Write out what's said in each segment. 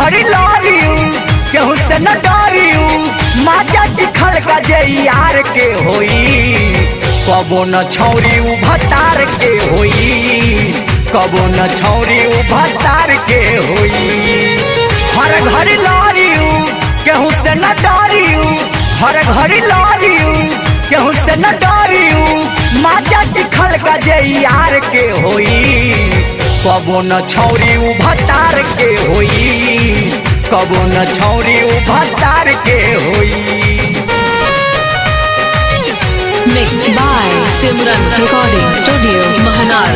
घड़ी लड़ियू केहू से न डरियू माजा दिखल का जे यार के होई कबो न छौरी उ भतार के होई कबो न छौरी उ भतार के होई हर घड़ी लड़ियू केहू से न डरियू हर घड़ी लड़ियू केहू से न डरियू माजा दिखल का जे यार के होई कबो न छौरी उ भतार के होई कबो न छौरी उ भतार के होई। Mixed by Simran Recording Studio, Mahanar.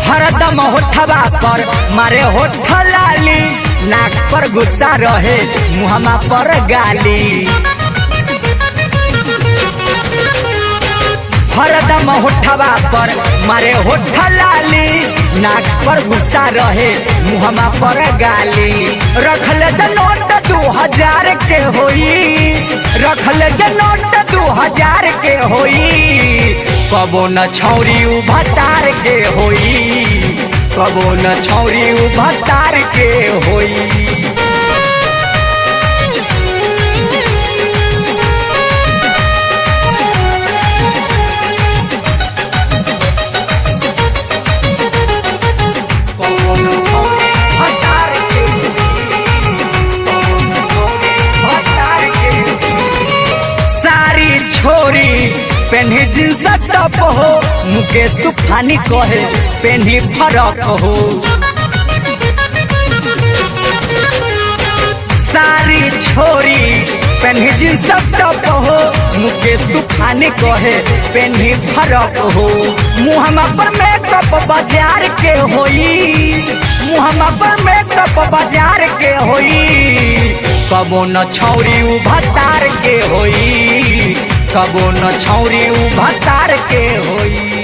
हरदम होठवा पर मारे होठ लाली नाक पर गुस्सा रहे मुहमा पर गाली हरदम होठवा पर मारे होठ लाली नाक पर गुस्सा रहे मुहमा पर गाली रखल नोट 2000 के होई रखल नोट 2000 के होई कबो न छौरी उ भतार के होई कबो न छौरी उ भतार के होई। छोरी पेन्ही जींस टॉप हो मुकेश तूफानी कहे पेन्ही फरक हो सारी छोरी पेन्ही जींस टॉप हो मुकेश तूफानी कहे पेन्ही फरक हो मुहम्मा पर मेकअप बाजार के होई मुहम्मा पर मेकअप बाजार के होई कबो न छौरी उ भतार के होई कबो न छौरी उ भतार के होई।